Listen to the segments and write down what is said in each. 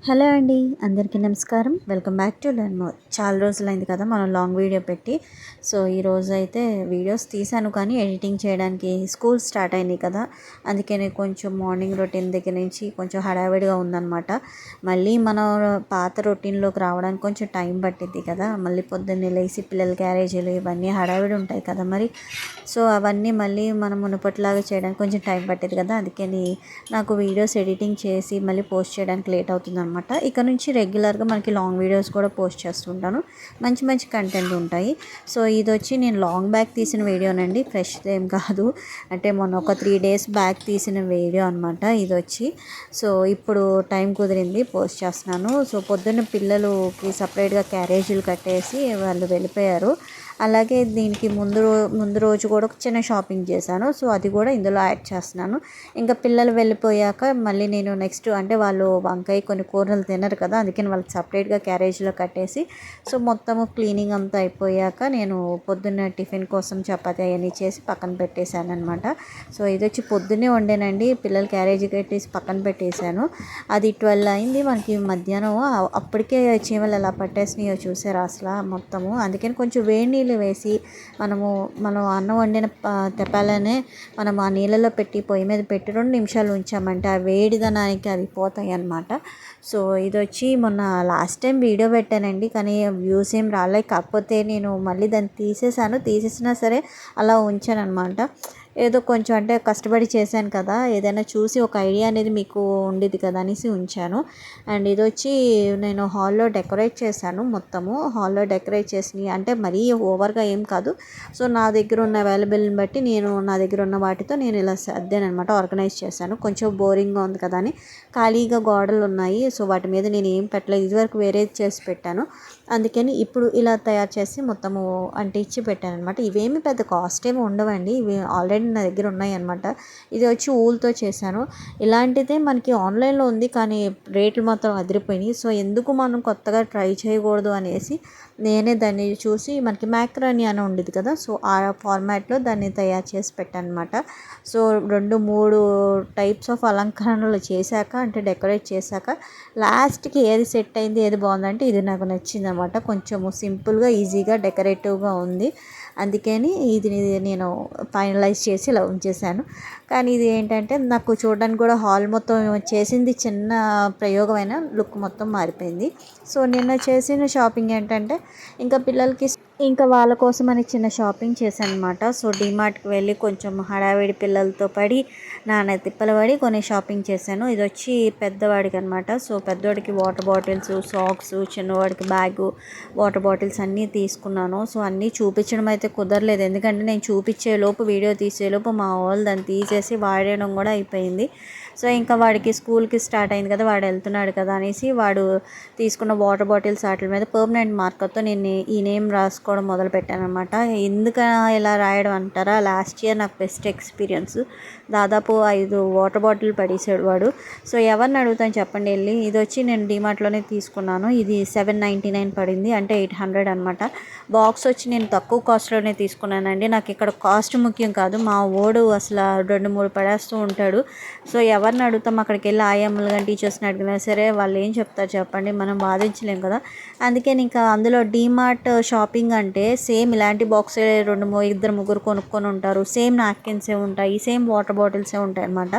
Hello అండి, అందరికీ నమస్కారం. Welcome back to learn more. చాలా రోజులైంది కదా మనం లాంగ్ వీడియో పెట్టి. సో ఈరోజు అయితే వీడియోస్ తీసాను, కానీ ఎడిటింగ్ చేయడానికి స్కూల్ స్టార్ట్ అయింది కదా, అందుకే నేను కొంచెం మార్నింగ్ రొటీన్ దగ్గర నుంచి కొంచెం హడావిడిగా ఉందన్నమాట. మళ్ళీ మనం పాత రొటీన్లోకి రావడానికి కొంచెం టైం పట్టిద్ది కదా. మళ్ళీ పొద్దున్నే లేచి పిల్లల క్యారేజీలు ఇవన్నీ హడావిడి ఉంటాయి కదా మరి. సో అవన్నీ మళ్ళీ మనం మునుపటిలాగా చేయడానికి కొంచెం టైం పట్టేది కదా, అందుకని నాకు వీడియోస్ ఎడిటింగ్ చేసి మళ్ళీ పోస్ట్ చేయడానికి లేట్ అవుతుంది అనమాట. ఇక నుంచి రెగ్యులర్గా మనకి లాంగ్ వీడియోస్ కూడా పోస్ట్ చేస్తుంటాను, మంచి మంచి కంటెంట్ ఉంటాయి. సో ఇది వచ్చి నేను లాంగ్ బ్యాక్ తీసిన వీడియోనండి, ఫ్రెష్ ఏం కాదు. అంటే మొన్న ఒక 3 days బ్యాక్ తీసిన వీడియో అనమాట ఇది వచ్చి. సో ఇప్పుడు టైం కుదిరింది, పోస్ట్ చేస్తున్నాను. సో పొద్దున్న పిల్లలకి సపరేట్గా క్యారేజీలు కట్టేసి వాళ్ళు వెళ్ళిపోయారు. అలాగే దీనికి ముందు రోజు కూడా ఒక చిన్న షాపింగ్ చేశాను. సో అది కూడా ఇందులో యాడ్ చేస్తున్నాను. ఇంకా పిల్లలు వెళ్ళిపోయాక మళ్ళీ నేను నెక్స్ట్ అంటే వాళ్ళు వంకాయ కొన్ని కూరలు తినరు కదా, అందుకని వాళ్ళకి సపరేట్గా క్యారేజ్లో కట్టేసి సో మొత్తము క్లీనింగ్ అంతా అయిపోయాక నేను పొద్దున్న టిఫిన్ కోసం చపాతీ అవన్నీ చేసి పక్కన పెట్టేశాను అనమాట. సో ఇది వచ్చి పొద్దున్నే వండానండి, పిల్లలు క్యారేజీ కట్టేసి పక్కన పెట్టేశాను. అది 12 అయింది మనకి మధ్యాహ్నం. అప్పటికే చీమలు ఎలా పట్టేసినాయో చూసారు అసలు మొత్తము. అందుకని కొంచెం వేడి నీళ్ళు వేసి మనం అన్నం వండిన తెప్పాలనే మనం ఆ నీళ్ళలో పెట్టి పొయ్యి మీద పెట్టి 2 నిమిషాలు ఉంచామంటే ఆ వేడిదనానికి అవి పోతాయి అన్నమాట. సో ఇది వచ్చి మొన్న లాస్ట్ టైం వీడియో పెట్టానండి, కానీ వ్యూస్ ఏం రాలేదు. కాకపోతే నేను మళ్ళీ దాన్ని తీసేసినా సరే అలా ఉంచాను అనమాట. ఏదో కొంచెం అంటే కష్టపడి చేశాను కదా, ఏదైనా చూసి ఒక ఐడియా అనేది మీకు ఉండేది కదా అనేసి ఉంచాను. అండ్ ఇది వచ్చి నేను హాల్లో డెకరేట్ చేశాను. మొత్తము హాల్లో డెకరేట్ చేసి అంటే మరీ ఓవర్గా ఏం కాదు. సో నా దగ్గర ఉన్న అవైలబుల్ని బట్టి నా దగ్గర ఉన్న వాటితో నేను ఇలా సర్దానమాట, ఆర్గనైజ్ చేశాను. కొంచెం బోరింగ్గా ఉంది కదా అని ఖాళీగా గోడలు ఉన్నాయి. సో వాటి మీద నేను ఏం పెట్టలేదు, ఇదివరకు వేరేది చేసి పెట్టాను. అందుకని ఇప్పుడు ఇలా తయారు చేసి మొత్తము అంటించి పెట్టాను అనమాట. ఇవేమి పెద్ద కాస్ట్ ఏమి ఉండవండి, ఇవి ఆల్రెడీ నా దగ్గర ఉన్నాయి అనమాట. ఇది వచ్చి ఊల్తో చేశాను. ఇలాంటిదే మనకి ఆన్లైన్లో ఉంది, కానీ రేట్లు మాత్రం అదిరిపోయినాయి. సో ఎందుకు మనం కొత్తగా ట్రై చేయకూడదు అనేసి నేనే దాన్ని చూసి, మనకి మ్యాక్రోని అని ఉండేది కదా, సో ఆ ఫార్మాట్లో దాన్ని తయారు చేసి పెట్టాను అనమాట. సో 2-3 టైప్స్ ఆఫ్ అలంకరణలు చేశాక అంటే డెకరేట్ చేశాక లాస్ట్కి ఏది సెట్ అయింది, ఏది బాగుందంటే ఇది నాకు నచ్చింది అనమాట. కొంచెము సింపుల్గా ఈజీగా డెకరేటివ్గా ఉంది, అందుకని ఇది నేను ఫైనలైజ్ చేసి ఇలా ఉంచేసాను. కానీ ఇది ఏంటంటే నాకు చూడడానికి కూడా హాల్ మొత్తం చేసింది చిన్న ప్రయోగమైన లుక్ మొత్తం మారిపోయింది. సో నిన్న చేసిన షాపింగ్ ఏంటంటే ఇంకా వాళ్ళ కోసం అని చిన్న షాపింగ్ చేశాను అనమాట. సో డీమార్ట్కి వెళ్ళి కొంచెం హడావిడి పిల్లలతో పడి నాన్న తిప్పలు పడి కొన్ని షాపింగ్ చేశాను. ఇది వచ్చి పెద్దవాడికి అనమాట. సో పెద్దవాడికి వాటర్ బాటిల్స్, సాక్స్, చిన్నవాడికి బ్యాగు, వాటర్ బాటిల్స్ అన్నీ తీసుకున్నాను. సో అన్నీ చూపించడం అయితే కుదరలేదు, ఎందుకంటే నేను చూపించేలోపు వీడియో తీసేలోపు మా వాళ్ళు దాన్ని తీసేసి వాడేయడం కూడా అయిపోయింది. సో ఇంకా వాడికి స్కూల్కి స్టార్ట్ అయింది కదా, వాడు వెళ్తున్నాడు కదా అనేసి వాడు తీసుకున్న వాటర్ బాటిల్స్ వాటి మీద పర్మనెంట్ మార్కర్తో నేను ఈ నేమ్ రాసుకోవడం మొదలుపెట్టాను అనమాట. ఎందుకు ఇలా రాయడం అంటారా, లాస్ట్ ఇయర్ నాకు బెస్ట్ ఎక్స్పీరియన్స్. దాదాపు 5 వాటర్ బాటిల్ పడేసాడు వాడు. సో ఎవరిని అడుగుతాను చెప్పండి వెళ్ళి. ఇది వచ్చి నేను డీమార్ట్లోనే తీసుకున్నాను. ఇది 799 పడింది, అంటే 800 అనమాట. బాక్స్ వచ్చి నేను తక్కువ కాస్ట్లోనే తీసుకున్నానండి. నాకు ఇక్కడ కాస్ట్ ముఖ్యం కాదు, మా ఓడు అసలు 2-3 పడేస్తూ ఉంటాడు. సో ఎవరిని అడుగుతాం, అక్కడికి వెళ్ళి ఆయమ్మలు కానీ టీచర్స్ని అడిగినా సరే వాళ్ళు ఏం చెప్తారు చెప్పండి, మనం వాదించలేం కదా. అందుకే ఇంకా అందులో డీమార్ట్ షాపింగ్ అంటే సేమ్ ఇలాంటి బాక్సే 2-3 కొనుక్కొని ఉంటారు. సేమ్ నాప్కిన్సే ఉంటాయి, సేమ్ వాటర్ బాటిల్సే ఉంటాయి అన్నమాట.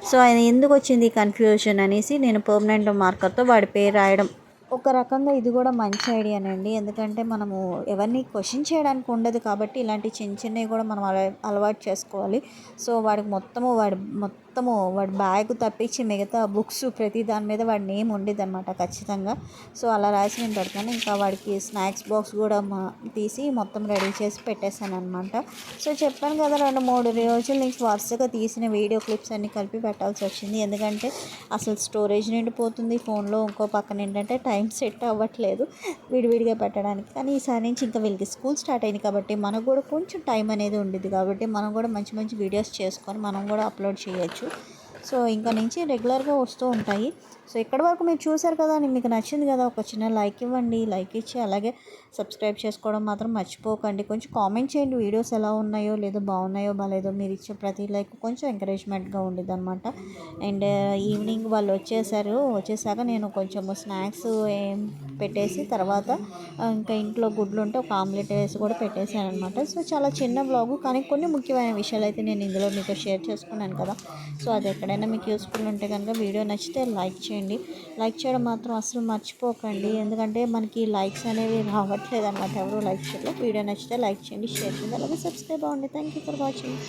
సో ఆయన ఎందుకు వచ్చింది కన్ఫ్యూజన్ అనేసి నేను పర్మనెంట్ మార్కర్తో వాడి పేరు రాయడం. ఒక రకంగా ఇది కూడా మంచి ఐడియానండి, ఎందుకంటే మనము ఎవరిని క్వశ్చన్ చేయడానికి ఉండదు కాబట్టి ఇలాంటి చిన్న చిన్నవి కూడా మనం అలవాటు చేసుకోవాలి. సో వాడి బ్యాగ్ తప్పించి మిగతా బుక్స్ ప్రతి దాని మీద వాడి నేమ్ ఉండేది అనమాట ఖచ్చితంగా. సో అలా రాసి నేను పెడతాను. ఇంకా వాడికి స్నాక్స్ బాక్స్ కూడా తీసి మొత్తం రెడీ చేసి పెట్టేశాను అనమాట. సో చెప్పాను కదా, 2-3 రోజుల నుంచి వరుసగా తీసిన వీడియో క్లిప్స్ అన్నీ కలిపి పెట్టాల్సి వచ్చింది, ఎందుకంటే అసలు స్టోరేజ్ నిండిపోతుంది ఫోన్లో. ఇంకో పక్కన ఏంటంటే టైం సెట్ అవ్వట్లేదు విడివిడిగా పెట్టడానికి. కానీ ఈసారి నుంచి ఇంకా వీళ్ళకి స్కూల్ స్టార్ట్ అయింది కాబట్టి మనకు కూడా కొంచెం టైం అనేది ఉండేది కాబట్టి మనం కూడా మంచి మంచి వీడియోస్ చేసుకొని మనం కూడా అప్లోడ్ చేయొచ్చు. సో ఇంకా నుంచి రెగ్యులర్గా వస్తూ ఉంటాయి. సో ఇక్కడి వరకు మీరు చూసారు కదా, మీకు నచ్చింది కదా, ఒక చిన్న లైక్ ఇవ్వండి. లైక్ ఇచ్చి అలాగే సబ్స్క్రైబ్ చేసుకోవడం మాత్రం మర్చిపోకండి. కొంచెం కామెంట్ చేయండి వీడియోస్ ఎలా ఉన్నాయో, లేదో బాగున్నాయో బాగాలేదో. మీరు ఇచ్చే ప్రతి లైక్ కొంచెం ఎంకరేజ్మెంట్గా ఉండేది అనమాట. అండ్ ఈవినింగ్ వాళ్ళు వచ్చేసాక నేను కొంచెము స్నాక్స్ ఏం పెట్టేసి తర్వాత ఇంకా ఇంట్లో గుడ్లు ఉంటే ఒక ఆమ్లెట్ వేసి కూడా పెట్టేశాను అనమాట. సో చాలా చిన్న బ్లాగు, కానీ కొన్ని ముఖ్యమైన విషయాలు అయితే నేను ఇందులో మీతో షేర్ చేసుకున్నాను కదా. సో అది ఎక్కడైనా మీకు యూస్ఫుల్ ఉంటే కనుక వీడియో నచ్చితే లైక్ చేయండి. లైక్ చేయడం మాత్రం అసలు మర్చిపోకండి, ఎందుకంటే మనకి లైక్స్ అనేవి రావట్లేదు అనమాట. ఎవరు లైక్ చేయలేదు. వీడియో నచ్చితే లైక్ చేయండి, షేర్ చేయండి, అలాగే సబ్స్క్రైబ్ అవ్వండి. Thank you for watching.